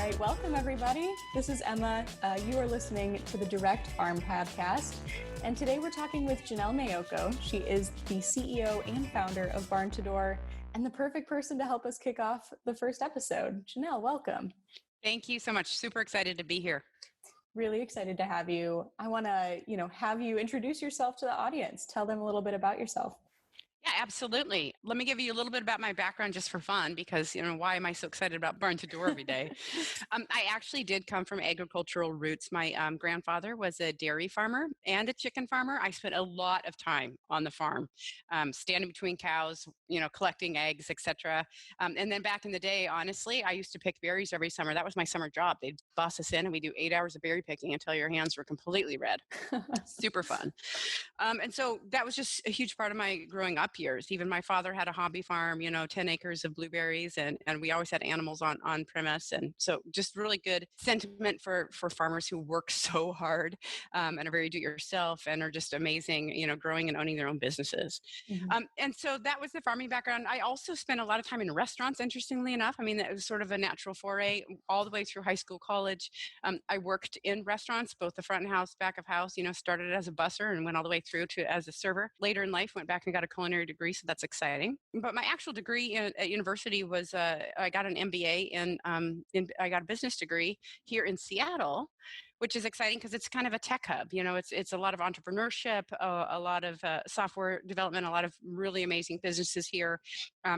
right, welcome everybody. This is Emma. You are listening to the Direct Farm podcast. And today we're talking with Janelle Maiocco. She is the CEO and founder of Barn2Door and the perfect person to help us kick off the first episode. Janelle, welcome. Thank you so much. Super excited to be here. Really excited to have you. I want to, have you introduce yourself to the audience. Tell them a little bit about yourself. Yeah, absolutely. Let me give you a little bit about my background just for fun because, why am I so excited about Barn2Door every day? I actually did come from agricultural roots. My grandfather was a dairy farmer and a chicken farmer. I spent a lot of time on the farm, standing between cows, collecting eggs, etc. And then back in the day, honestly, I used to pick berries every summer. That was my summer job. They'd bus us in and we do 8 hours of berry picking until your hands were completely red. Super fun. And so that was just a huge part of my growing up years. Even my father had a hobby farm, 10 acres of blueberries, and we always had animals on premise. And so just really good sentiment for farmers who work so hard and are very do-it-yourself and are just amazing, growing and owning their own businesses. Mm-hmm. And so that was the farming background. I also spent a lot of time in restaurants, interestingly enough. I mean, that was sort of a natural foray all the way through high school, college. I worked in restaurants, both the front of house, back of house, started as a busser and went all the way through to as a server. Later in life, went back and got a culinary degree, so that's exciting. But my actual degree at university was I got an MBA I got a business degree here in Seattle, which is exciting because it's kind of a tech hub. It's a lot of entrepreneurship, a lot of software development, a lot of really amazing businesses here.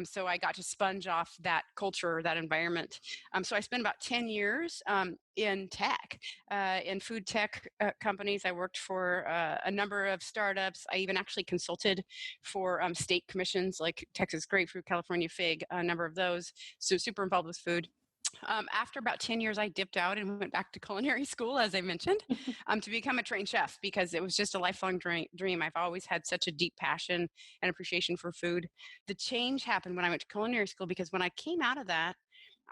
So I got to sponge off that culture, that environment. So I spent about 10 years in tech, in food tech companies. I worked for a number of startups. I even actually consulted for state commissions like Texas Grapefruit, California Fig, a number of those. So super involved with food. After about 10 years, I dipped out and went back to culinary school, as I mentioned, to become a trained chef because it was just a lifelong dream. I've always had such a deep passion and appreciation for food. The change happened when I went to culinary school because when I came out of that,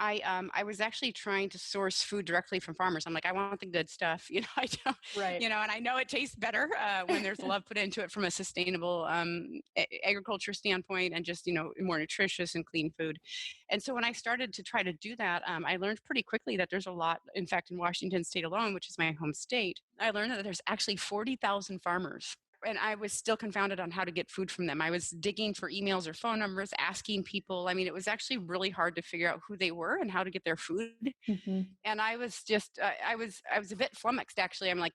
I was actually trying to source food directly from farmers. I'm like, I want the good stuff, I don't, Right. and I know it tastes better when there's love put into it from a sustainable agriculture standpoint and just, more nutritious and clean food. And so when I started to try to do that, I learned pretty quickly that there's a lot, in fact, in Washington state alone, which is my home state, I learned that there's actually 40,000 farmers. And I was still confounded on how to get food from them. I was digging for emails or phone numbers, asking people. I mean, it was actually really hard to figure out who they were and how to get their food. Mm-hmm. And I was just, I was a bit flummoxed, actually. I'm like,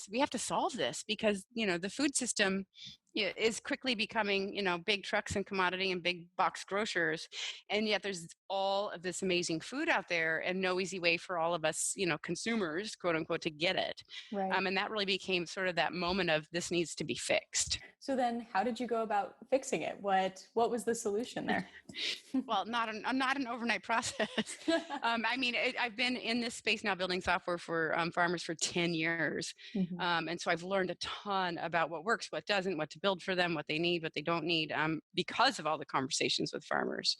we have to solve this because, the food system is quickly becoming, big trucks and commodity and big box grocers. And yet there's all of this amazing food out there and no easy way for all of us, consumers, quote unquote, to get it. Right. And that really became sort of that moment of this needs to be fixed. So then how did you go about fixing it? What was the solution there? Well, not an overnight process. I've been in this space now building software for farmers for 10 years. Mm-hmm. And so I've learned a ton about what works, what doesn't, what to build for them, what they need, what they don't need, because of all the conversations with farmers.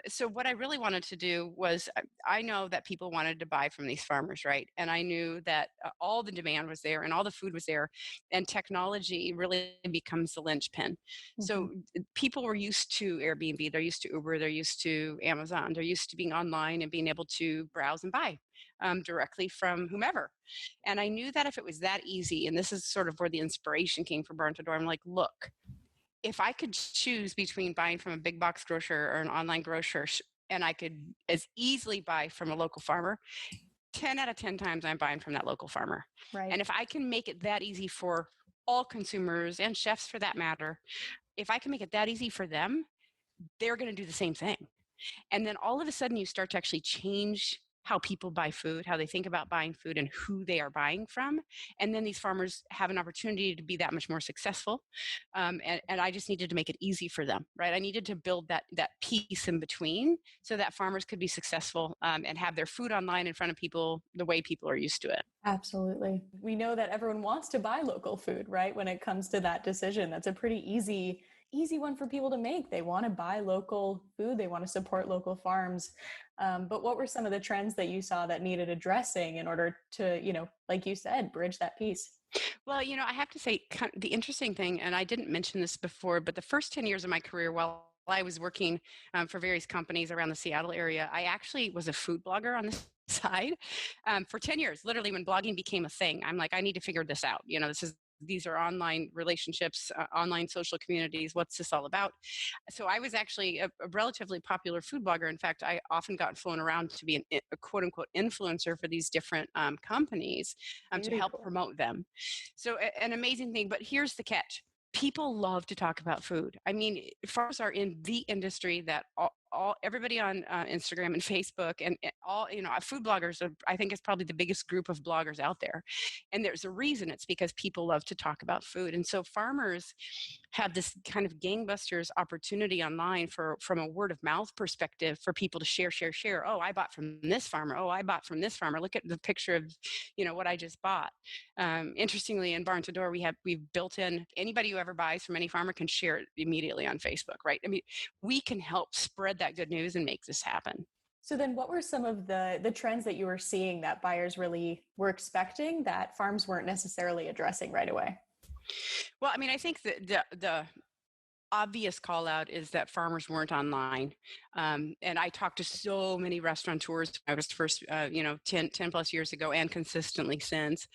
So what I really wanted to do was, I know that people wanted to buy from these farmers, right? And I knew that all the demand was there and all the food was there, and technology really becomes the linchpin. Mm-hmm. So people were used to Airbnb, they're used to Uber, they're used to Amazon, they're used to being online and being able to browse and buy directly from whomever. And I knew that if it was that easy, and this is sort of where the inspiration came for Barn2Door, I'm like, look, if I could choose between buying from a big box grocer or an online grocer, and I could as easily buy from a local farmer, 10 out of 10 times I'm buying from that local farmer. Right. And if I can make it that easy for all consumers and chefs for that matter, if I can make it that easy for them, they're going to do the same thing. And then all of a sudden you start to actually change how people buy food, how they think about buying food and who they are buying from. And then these farmers have an opportunity to be that much more successful. And I just needed to make it easy for them, right? I needed to build that piece in between so that farmers could be successful and have their food online in front of people the way people are used to it. Absolutely. We know that everyone wants to buy local food, right? When it comes to that decision, that's a pretty easy one for people to make. They want to buy local food. They want to support local farms. But what were some of the trends that you saw that needed addressing in order to, like you said, bridge that piece? Well, I have to say the interesting thing, and I didn't mention this before, but the first 10 years of my career, while I was working for various companies around the Seattle area, I actually was a food blogger on the side for 10 years, literally when blogging became a thing. I'm like, I need to figure this out. These are online relationships, online social communities. What's this all about? So I was actually a relatively popular food blogger. In fact, I often got flown around to be a quote unquote influencer for these different companies to Very help cool. promote them. So an amazing thing, but here's the catch. People love to talk about food. I mean, farmers are in the industry that everybody on Instagram and Facebook and all, food bloggers I think is probably the biggest group of bloggers out there. And there's a reason. It's because people love to talk about food. And so farmers have this kind of gangbusters opportunity online from a word of mouth perspective for people to share. Oh, I bought from this farmer. Oh, I bought from this farmer. Look at the picture of, what I just bought. Interestingly, in Barn2Door, we've built in anybody who ever buys from any farmer can share it immediately on Facebook, right? I mean, we can help spread that good news and make this happen. So then what were some of the trends that you were seeing that buyers really were expecting that farms weren't necessarily addressing right away? Well, I mean, I think the obvious call out is that farmers weren't online. And I talked to so many restaurateurs when I was first, 10 plus years ago and consistently since.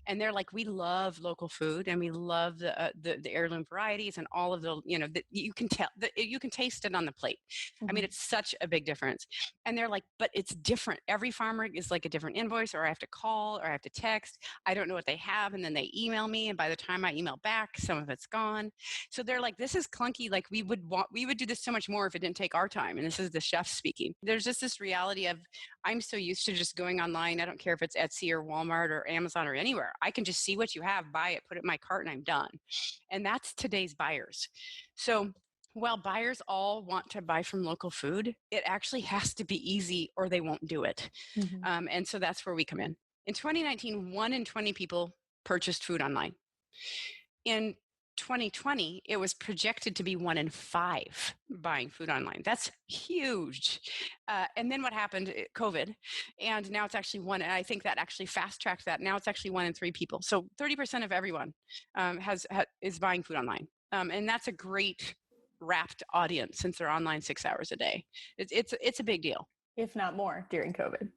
And they're like, we love local food and we love the heirloom varieties and all of you can tell that you can taste it on the plate. I mean, it's such a big difference. And they're like, but it's different. Every farmer is like a different invoice, or I have to call or I have to text. I don't know what they have. And then they email me. And by the time I email back, some of it's gone. So they're like, this is clunky. Like we would do this so much more if it didn't take our time. And this is the chef speaking. There's just this reality of I'm so used to just going online. I don't care if it's Etsy or Walmart or Amazon or anywhere. I can just see what you have, buy it, put it in my cart, and I'm done. And that's today's buyers. So while buyers all want to buy from local food, it actually has to be easy or they won't do it. And so that's where we come in. In 2019, 1 in 20 people purchased food online. In 2020, it was projected to be 1 in 5 buying food online. That's huge. And then what happened? COVID. And now it's actually one. And I think that actually fast tracked that. Now it's actually 1 in 3 people. So 30% of everyone is buying food online. And that's a great wrapped audience since they're online 6 hours a day. It's a big deal. If not more during COVID.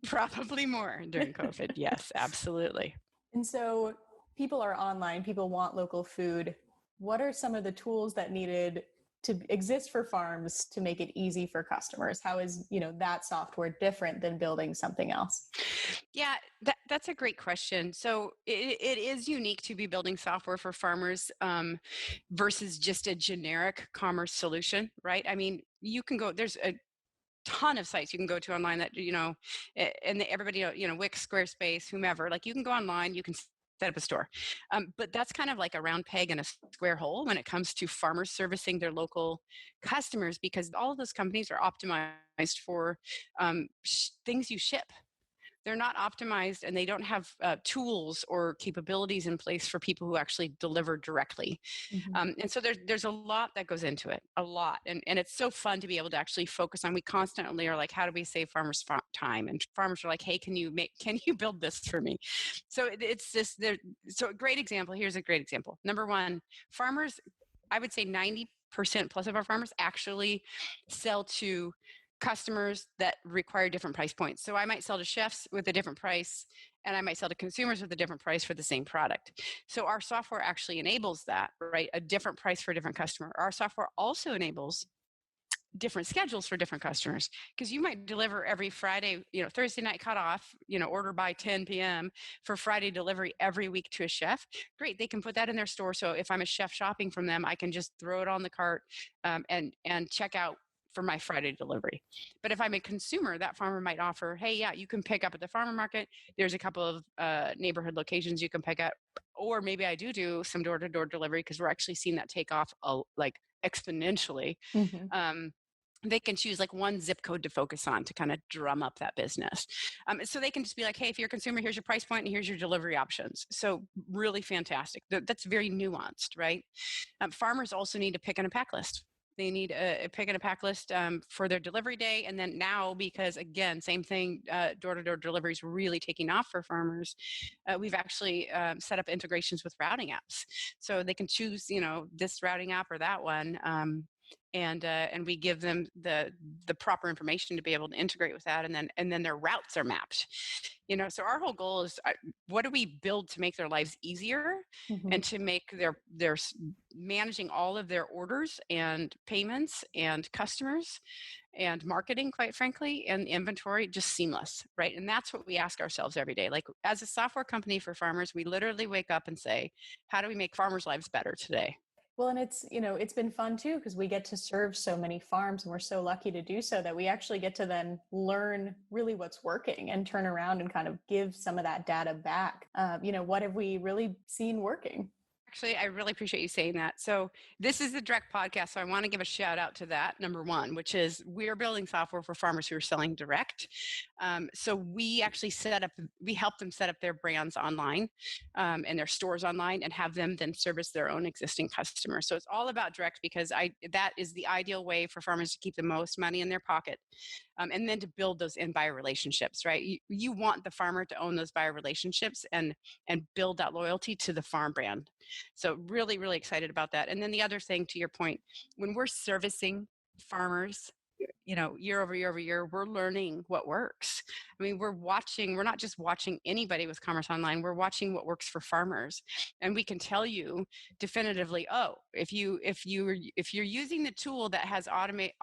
Probably more during COVID. Yes, absolutely. And so people are online, people want local food. What are some of the tools that needed to exist for farms to make it easy for customers? How is, that software different than building something else? Yeah, that's a great question. So it is unique to be building software for farmers versus just a generic commerce solution, right? I mean, you can go, there's a ton of sites you can go to online that, and everybody, Wix, Squarespace, whomever, like you can go online, you can set up a store. But that's kind of like a round peg in a square hole when it comes to farmers servicing their local customers, because all of those companies are optimized for things you ship. They're not optimized and they don't have tools or capabilities in place for people who actually deliver directly. And so there's a lot that goes into it, a lot. And it's so fun to be able to actually focus on. We constantly are like, how do we save farmers time? And farmers are like, hey, can you build this for me? So it's just there. So a great example. Here's a great example. Number one, farmers, I would say 90% plus of our farmers actually sell to customers that require different price points. So I might sell to chefs with a different price, and I might sell to consumers with a different price for the same product. So our software actually enables that, right? A different price for a different customer. Our software also enables different schedules for different customers, because you might deliver every Friday, Thursday night cutoff, order by 10 p.m. for Friday delivery every week to a chef. Great. They can put that in their store. So if I'm a chef shopping from them, I can just throw it on the cart and check out for my Friday delivery. But if I'm a consumer, that farmer might offer, hey, yeah, you can pick up at the farmer market. There's a couple of neighborhood locations you can pick up. Or maybe I do some door-to-door delivery, because we're actually seeing that take off like exponentially. They can choose like one zip code to focus on to kind of drum up that business. So they can just be like, hey, if you're a consumer, here's your price point and here's your delivery options. So really fantastic. That's very nuanced, right? Farmers also need a pick and a pack list. They need a pick and a pack list for their delivery day. And then now, because again, same thing, door-to-door delivery is really taking off for farmers. We've actually set up integrations with routing apps. So they can choose, this routing app or that one. and we give them the proper information to be able to integrate with that, and then their routes are mapped. So our whole goal is, what do we build to make their lives easier, Mhm. and to make their managing all of their orders and payments and customers and marketing, quite frankly, and inventory just seamless, right? And that's what we ask ourselves every day. Like, as a software company for farmers, we literally wake up and say, how do we make farmers' lives better today? Well, and it's been fun too, because we get to serve so many farms, and we're so lucky to do so that we actually get to then learn really what's working and turn around and kind of give some of that data back. What have we really seen working? Actually, I really appreciate you saying that. So this is the direct podcast. So I want to give a shout out to that, number one, which is we are building software for farmers who are selling direct. So we actually we help them set up their brands online, and their stores online, and have them then service their own existing customers. So it's all about direct, because that is the ideal way for farmers to keep the most money in their pocket. And then to build those in buyer relationships, right? You want the farmer to own those buyer relationships and build that loyalty to the farm brand. So really, really excited about that. And then the other thing, to your point, when we're servicing farmers, year over year over year, we're learning what works. I mean, we're not just watching anybody with Commerce Online, we're watching what works for farmers. And we can tell you definitively, if you're using the tool that has automatic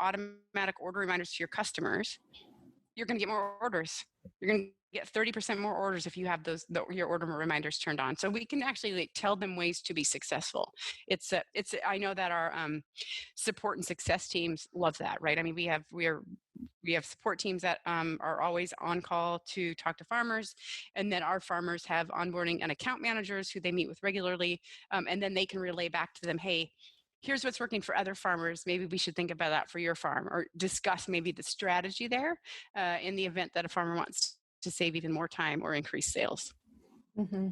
order reminders to your customers, you're going to get more orders. You're going to get 30% more orders if you have your order reminders turned on. So we can actually tell them ways to be successful. I know that our support and success teams love that, right? I mean, we have support teams that are always on call to talk to farmers, and then our farmers have onboarding and account managers who they meet with regularly, and then they can relay back to them, hey, here's what's working for other farmers. Maybe we should think about that for your farm, or discuss maybe the strategy there in the event that a farmer wants to save even more time or increase sales. Mm-hmm.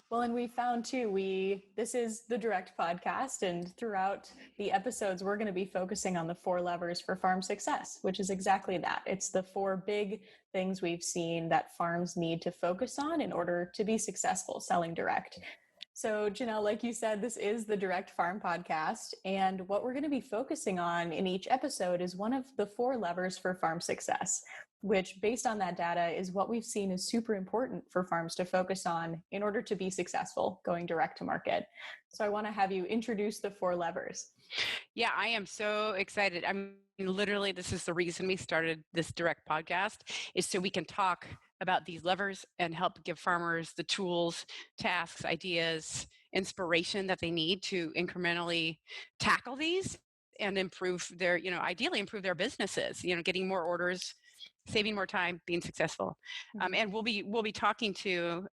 Well, and we found too, this is the direct podcast, and throughout the episodes, we're going to be focusing on the 4 levers for farm success, which is exactly that. It's the 4 big things we've seen that farms need to focus on in order to be successful selling direct. So, Janelle, like you said, this is the Direct Farm Podcast. And what we're going to be focusing on in each episode is one of the 4 levers for farm success, which, based on that data, is what we've seen is super important for farms to focus on in order to be successful going direct to market. So I want to have you introduce the 4 levers. Yeah, I am so excited. I mean, literally, this is the reason we started this direct podcast, is so we can talk about these levers and help give farmers the tools, tasks, ideas, inspiration that they need to incrementally tackle these and ideally improve their businesses, getting more orders, saving more time, being successful. And we'll be talking to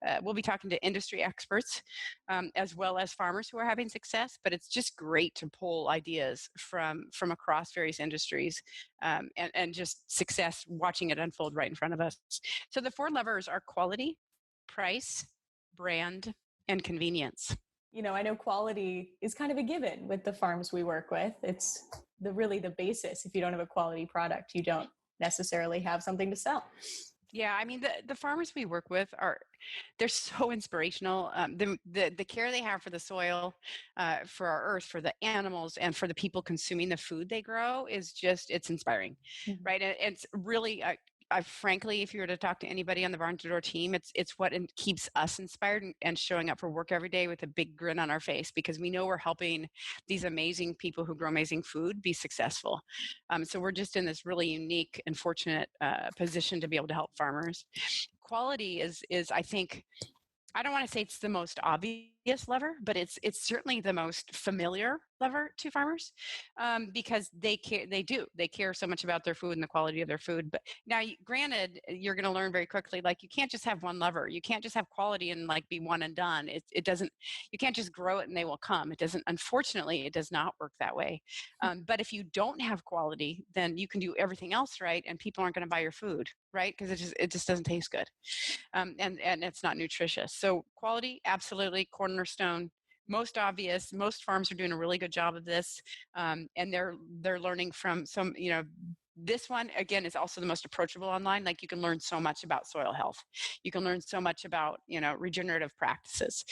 industry experts, as well as farmers who are having success. But it's just great to pull ideas from across various industries, and just success, watching it unfold right in front of us. So the 4 levers are quality, price, brand, and convenience. I know quality is kind of a given with the farms we work with. It's really the basis. If you don't have a quality product, you don't necessarily have something to sell. Yeah, I mean, the farmers we work with they're so inspirational. The care they have for the soil, for our earth, for the animals, and for the people consuming the food they grow it's inspiring, right? And it's really, frankly, if you were to talk to anybody on the Barn2Door team, it's what keeps us inspired and showing up for work every day with a big grin on our face, because we know we're helping these amazing people who grow amazing food be successful. So we're just in this really unique and fortunate position to be able to help farmers. Quality is I think, I don't want to say it's the most obvious lever, but it's certainly the most familiar lever to farmers, because they care so much about their food and the quality of their food. But now, granted, you're going to learn very quickly, like, you can't just have one lever. You can't just have quality and be one and done. It doesn't. You can't just grow it and they will come. It doesn't. Unfortunately, it does not work that way. But if you don't have quality, then you can do everything else right, and people aren't going to buy your food, right? Because it just doesn't taste good, and it's not nutritious. So quality, absolutely cornerstone. Most obvious. Most farms are doing a really good job of this, and they're learning from some. This one, again, is also the most approachable online. Like, you can learn so much about soil health. You can learn so much about regenerative practices.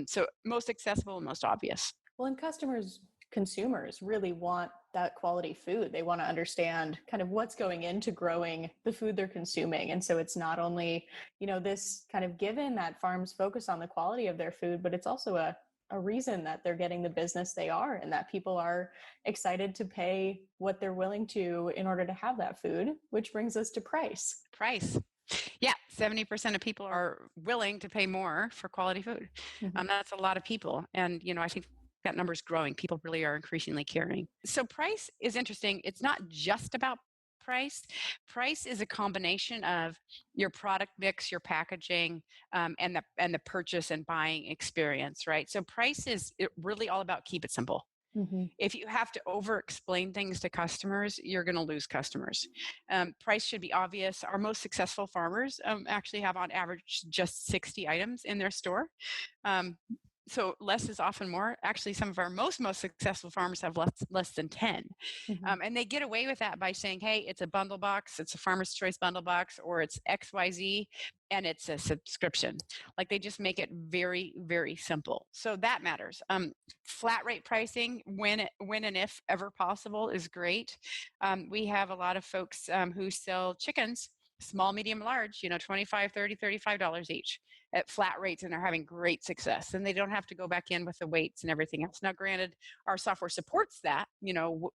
So most accessible and most obvious. Well, and customers consumers really want that quality food. They want to understand kind of what's going into growing the food they're consuming. And so it's not only, this kind of given that farms focus on the quality of their food, but it's also a reason that they're getting the business they are, and that people are excited to pay what they're willing to in order to have that food, which brings us to price. Price. Yeah, 70% of people are willing to pay more for quality food. Mm-hmm. That's a lot of people. And, I think that number is growing. People really are increasingly caring. So price is interesting. It's not just about price. Price is a combination of your product mix, your packaging, and the purchase and buying experience, right? So price is really all about keep it simple. Mm-hmm. If you have to over-explain things to customers, you're going to lose customers. Price should be obvious. Our most successful farmers actually have on average just 60 items in their store. So less is often more. Actually, some of our most successful farmers have less than 10. Mm-hmm. And they get away with that by saying, hey, it's a bundle box, it's a Farmer's Choice bundle box, or it's XYZ, and it's a subscription. Like they just make it very, very simple. So that matters. Flat rate pricing, when and if ever possible, is great. We have a lot of folks who sell chickens, small, medium, large, $25, $30, $35 each at flat rates, and they're having great success. And they don't have to go back in with the weights and everything else. Now, granted, our software supports that,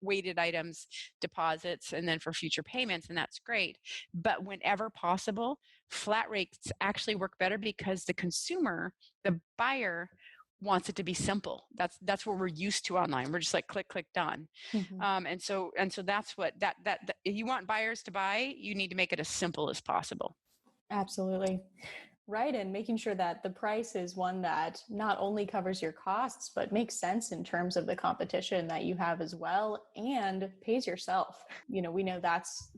weighted items, deposits, and then for future payments, and that's great. But whenever possible, flat rates actually work better because the consumer, the buyer, wants it to be simple. That's what we're used to online. We're just like click, click, done. Mm-hmm. And so that's what that if you want buyers to buy, you need to make it as simple as possible. Absolutely. Right. And making sure that the price is one that not only covers your costs, but makes sense in terms of the competition that you have as well, and pays yourself. We know that's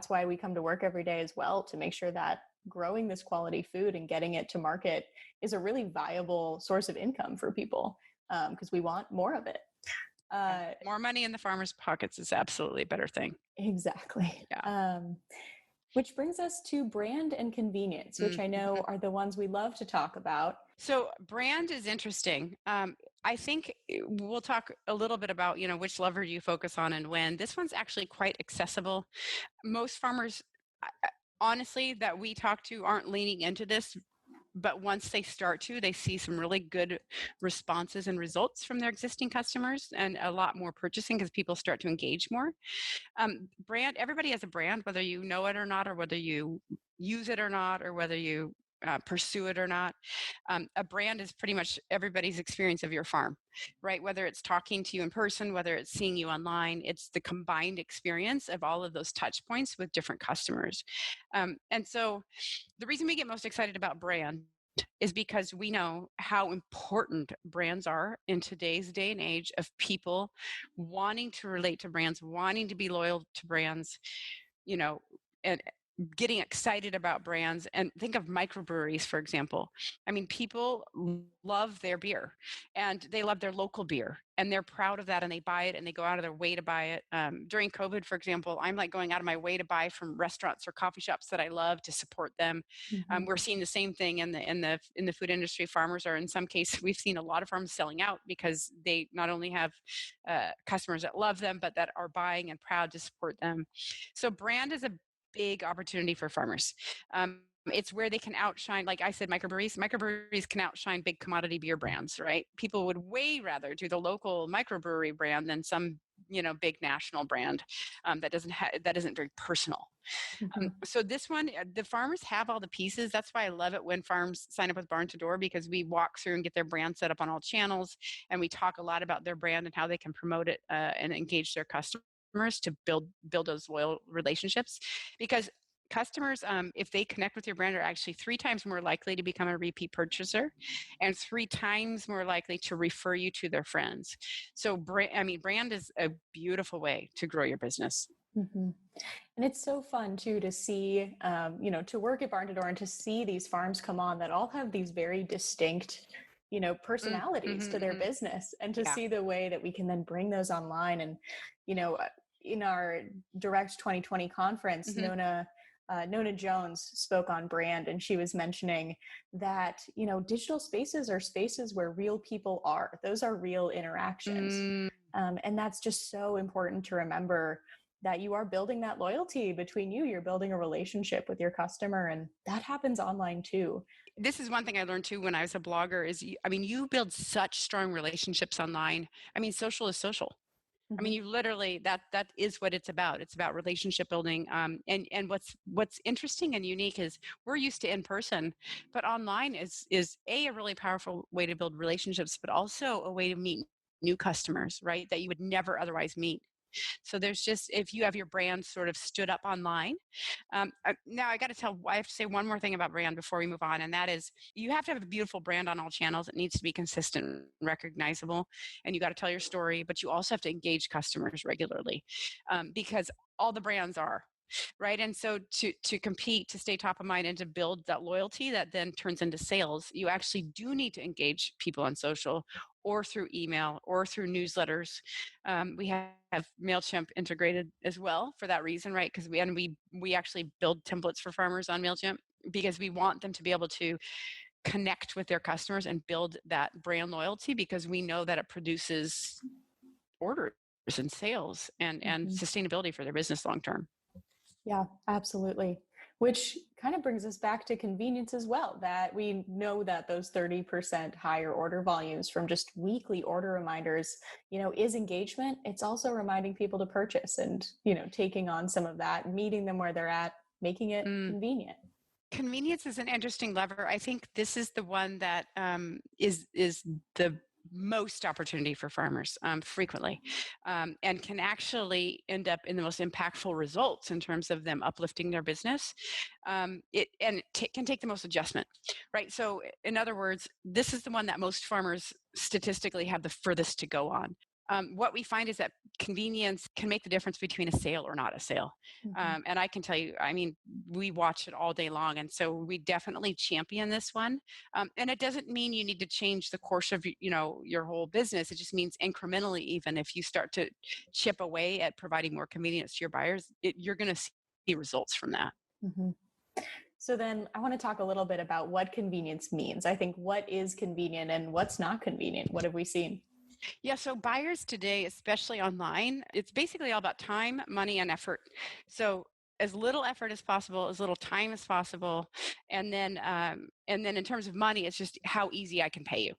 why we come to work every day as well, to make sure that growing this quality food and getting it to market is a really viable source of income for people, because we want more of it. More money in the farmers' pockets is absolutely a better thing. Exactly. Yeah. Which brings us to brand and convenience, which I know are the ones we love to talk about. So brand is interesting. I think we'll talk a little bit about, which lever you focus on and when. This one's actually quite accessible. Most farmers, honestly, that we talk to aren't leaning into this, but once they start to, they see some really good responses and results from their existing customers, and a lot more purchasing because people start to engage more. Brand, everybody has a brand, whether you know it or not, or whether you use it or not, or whether you pursue it or not. A brand is pretty much everybody's experience of your farm, right? Whether it's talking to you in person, whether it's seeing you online, it's the combined experience of all of those touch points with different customers. And so the reason we get most excited about brand is because we know how important brands are in today's day and age of people wanting to relate to brands, wanting to be loyal to brands, and getting excited about brands. And think of microbreweries, for example. I mean, people love their beer, and they love their local beer, and they're proud of that, and they buy it, and they go out of their way to buy it. During COVID, for example, I'm like going out of my way to buy from restaurants or coffee shops that I love to support them. Mm-hmm. We're seeing the same thing in the food industry. Farmers are, in some cases, we've seen a lot of farms selling out because they not only have customers that love them, but that are buying and proud to support them. So brand is a big opportunity for farmers. It's where they can outshine, like I said, microbreweries can outshine big commodity beer brands, right? People would way rather do the local microbrewery brand than some, big national brand that isn't very personal. Mm-hmm. So this one, the farmers have all the pieces. That's why I love it when farms sign up with Barn2Door, because we walk through and get their brand set up on all channels, and we talk a lot about their brand and how they can promote it and engage their customers to build those loyal relationships. Because customers, if they connect with your brand, are actually 3 times more likely to become a repeat purchaser, and 3 times more likely to refer you to their friends. So brand is a beautiful way to grow your business. Mm-hmm. And it's so fun too to see, to work at Barn2Door and to see these farms come on that all have these very distinct, personalities to their business, and to see the way that we can then bring those online. And, in our Direct 2020 conference, Nona Jones spoke on brand, and she was mentioning that, digital spaces are spaces where real people are. Those are real interactions. And that's just so important to remember, that you are building that loyalty between you. You're building a relationship with your customer, and that happens online too. This is one thing I learned too when I was a blogger is, you build such strong relationships online. I mean, social is social. I mean, Mhm. you literally, that is what it's about. It's about relationship building. And what's interesting and unique is we're used to in person, but online is a really powerful way to build relationships, but also a way to meet new customers, right? That you would never otherwise meet. So there's just, if you have your brand sort of stood up online. Now I have to say one more thing about brand before we move on, and that is you have to have a beautiful brand on all channels. It needs to be consistent, recognizable, and you got to tell your story. But you also have to engage customers regularly, because all the brands are. Right. And so to compete, to stay top of mind, and to build that loyalty that then turns into sales, you actually do need to engage people on social or through email or through newsletters. We have MailChimp integrated as well for that reason, right? Because we actually build templates for farmers on MailChimp because we want them to be able to connect with their customers and build that brand loyalty, because we know that it produces orders and sales and Mhm. sustainability for their business long term. Yeah, absolutely. Which kind of brings us back to convenience as well, that we know that those 30% higher order volumes from just weekly order reminders, is engagement. It's also reminding people to purchase and, taking on some of that, meeting them where they're at, making it Mm. convenient. Convenience is an interesting lever. I think this is the one that is the most opportunity for farmers frequently, and can actually end up in the most impactful results in terms of them uplifting their business. It can take the most adjustment, right? So, in other words, this is the one that most farmers statistically have the furthest to go on. What we find is that convenience can make the difference between a sale or not a sale. Mhm. And I can tell you, I mean, we watch it all day long. And so we definitely champion this one. And it doesn't mean you need to change the course of, your whole business. It just means incrementally, even if you start to chip away at providing more convenience to your buyers, you're going to see results from that. Mhm. So then I want to talk a little bit about what convenience means. I think, what is convenient and what's not convenient? What have we seen? Yeah, so buyers today, especially online, it's basically all about time, money, and effort. So as little effort as possible, as little time as possible, and then in terms of money, it's just how easy I can pay you,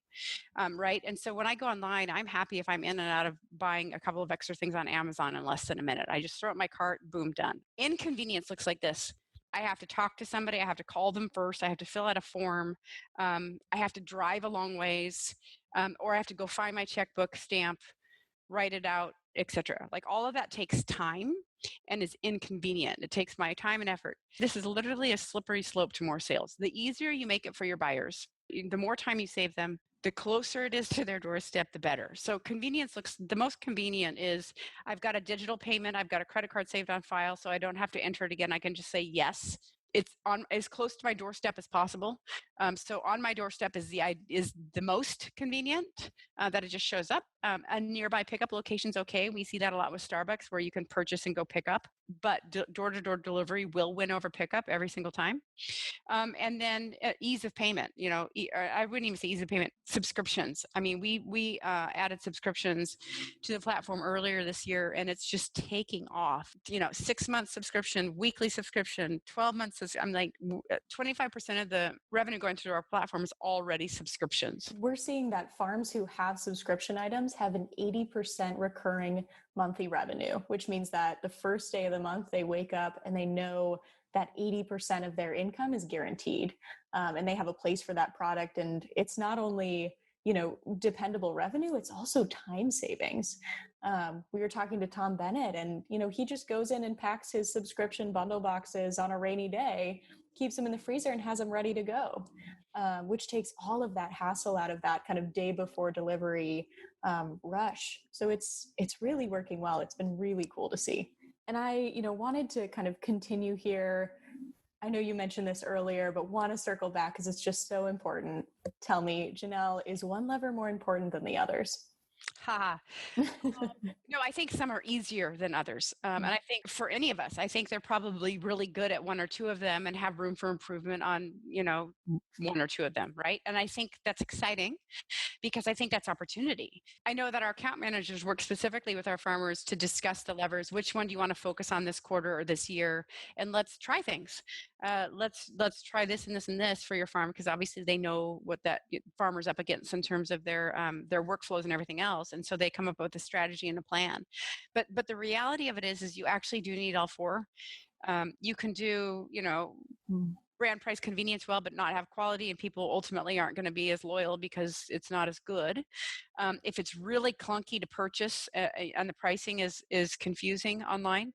right? And so when I go online, I'm happy if I'm in and out of buying a couple of extra things on Amazon in less than a minute. I just throw it in my cart, boom, done. Inconvenience looks like this. I have to talk to somebody. I have to call them first. I have to fill out a form. I have to drive a long ways, or I have to go find my checkbook, stamp, write it out, etc. Like all of that takes time and is inconvenient. It takes my time and effort. This is literally a slippery slope to more sales. The easier you make it for your buyers, the more time you save them, the closer it is to their doorstep, the better. So convenience looks, the most convenient is I've got a digital payment, I've got a credit card saved on file, so I don't have to enter it again. I can just say yes. It's on as close to my doorstep as possible. So on my doorstep is the most convenient, that it just shows up. A nearby pickup location's okay. We see that a lot with Starbucks, where you can purchase and go pick up, but door-to-door delivery will win over pickup every single time. And then ease of payment, or I wouldn't even say ease of payment, subscriptions. I mean, we added subscriptions to the platform earlier this year, and it's just taking off. 6 month subscription, weekly subscription, 12 months. I'm like 25% of the revenue going through our platform is already subscriptions. We're seeing that farms who have subscription items have an 80% recurring monthly revenue, which means that the first day of the month they wake up and they know that 80% of their income is guaranteed, and they have a place for that product. And it's not only dependable revenue, it's also time savings. We were talking to Tom Bennett, and he just goes in and packs his subscription bundle boxes on a rainy day, keeps them in the freezer, and has them ready to go, which takes all of that hassle out of that kind of day before delivery rush. So it's really working well. It's been really cool to see. And I wanted to kind of continue here. I know you mentioned this earlier, but want to circle back because it's just so important. Tell me, Janelle, is one lever more important than the others? Ha. No, I think some are easier than others. And I think for any of us, I think they're probably really good at one or two of them and have room for improvement on, one or two of them, right? And I think that's exciting because I think that's opportunity. I know that our account managers work specifically with our farmers to discuss the levers. Which one do you want to focus on this quarter or this year? And let's try things. Let's try this and this and this for your farm, because obviously they know what that farmer's up against in terms of their workflows and everything else, and so they come up with a strategy and a plan. But the reality of it is you actually do need all four. You can do brand, price, convenience well, but not have quality, and people ultimately aren't going to be as loyal because it's not as good. If it's really clunky to purchase and the pricing is confusing online,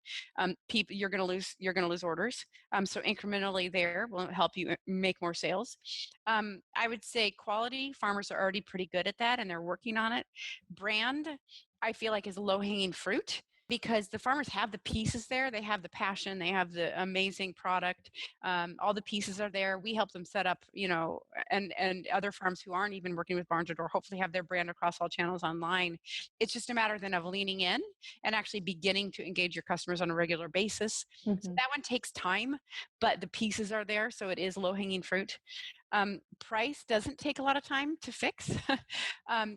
you're going to lose orders. So incrementally there will help you make more sales. I would say quality, farmers are already pretty good at that and they're working on it. Brand, I feel like, is low-hanging fruit, because the farmers have the pieces there. They have the passion. They have the amazing product. All the pieces are there. We help them set up, and other farms who aren't even working with Barn2Door hopefully have their brand across all channels online. It's just a matter then of leaning in and actually beginning to engage your customers on a regular basis. So that one takes time, but the pieces are there. So it is low-hanging fruit. Price doesn't take a lot of time to fix.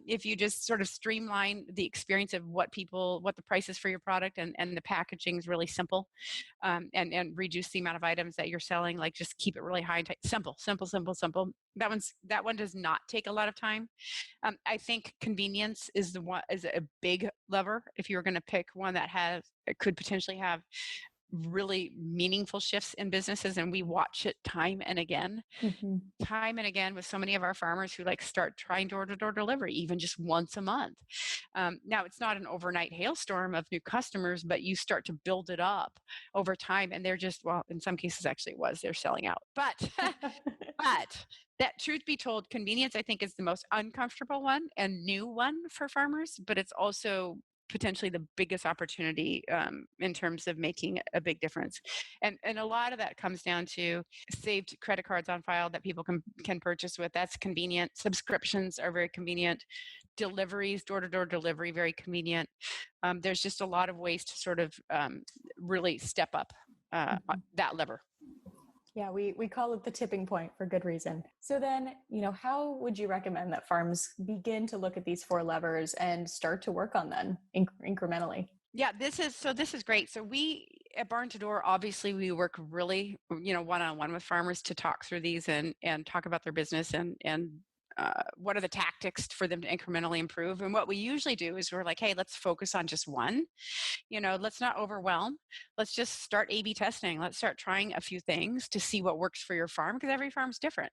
If you just sort of streamline the experience of what the price is for your product, and the packaging is really simple, and reduce the amount of items that you're selling, like just keep it really high and tight. Simple. That one does not take a lot of time. I think convenience is a big lever. If you're going to pick one that could potentially have really meaningful shifts in businesses, and we watch it time and again with so many of our farmers who start trying door-to-door delivery even just once a month. Now it's not an overnight hailstorm of new customers, but you start to build it up over time, and they're just, well, in some cases actually they're selling out. But that, truth be told, convenience I think is the most uncomfortable one and new one for farmers, but it's also potentially the biggest opportunity in terms of making a big difference. And a lot of that comes down to saved credit cards on file that people can purchase with. That's convenient. Subscriptions are very convenient. Deliveries, door-to-door delivery, very convenient. There's just a lot of ways to sort of really step up that lever. Yeah, we call it the tipping point for good reason. So then, how would you recommend that farms begin to look at these four levers and start to work on them incrementally? Yeah, this is great. So we at Barn2Door, obviously we work really, one-on-one with farmers to talk through these and talk about their business and what are the tactics for them to incrementally improve. And what we usually do is we're like, hey, let's focus on just one. Let's not overwhelm. Let's just start A/B testing. Let's start trying a few things to see what works for your farm, because every farm's different.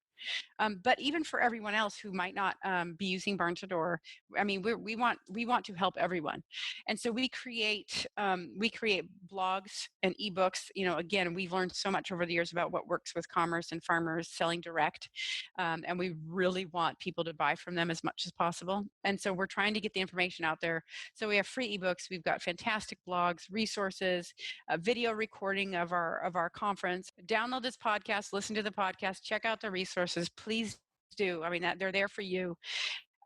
But even for everyone else who might not be using Barn2Door, I mean, we want to help everyone, and so we create blogs and ebooks. Again, we've learned so much over the years about what works with commerce and farmers selling direct, and we really want people to buy from them as much as possible. And so we're trying to get the information out there. So we have free ebooks. We've got fantastic blogs, resources, a video recording of our conference. Download this podcast, listen to the podcast, check out the resources. Please do. I mean, they're there for you.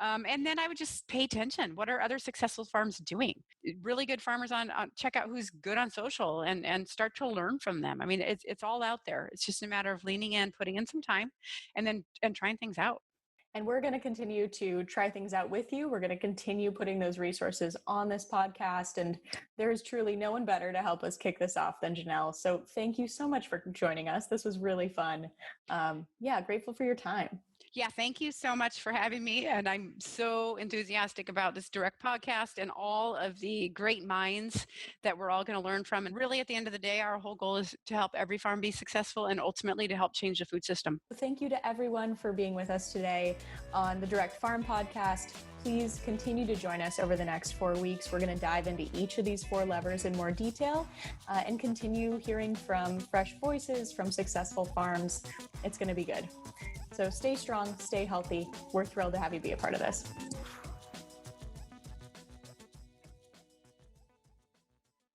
And then I would just pay attention. What are other successful farms doing? Really good farmers check out who's good on social and start to learn from them. I mean, it's all out there. It's just a matter of leaning in, putting in some time, and trying things out. And we're going to continue to try things out with you. We're going to continue putting those resources on this podcast. And there is truly no one better to help us kick this off than Janelle. So thank you so much for joining us. This was really fun. Grateful for your time. Yeah, thank you so much for having me. And I'm so enthusiastic about this direct podcast and all of the great minds that we're all going to learn from. And really, at the end of the day, our whole goal is to help every farm be successful and ultimately to help change the food system. Thank you to everyone for being with us today on the Direct Farm Podcast. Please continue to join us over the next 4 weeks. We're going to dive into each of these four levers in more detail and continue hearing from fresh voices from successful farms. It's going to be good. So stay strong, stay healthy. We're thrilled to have you be a part of this.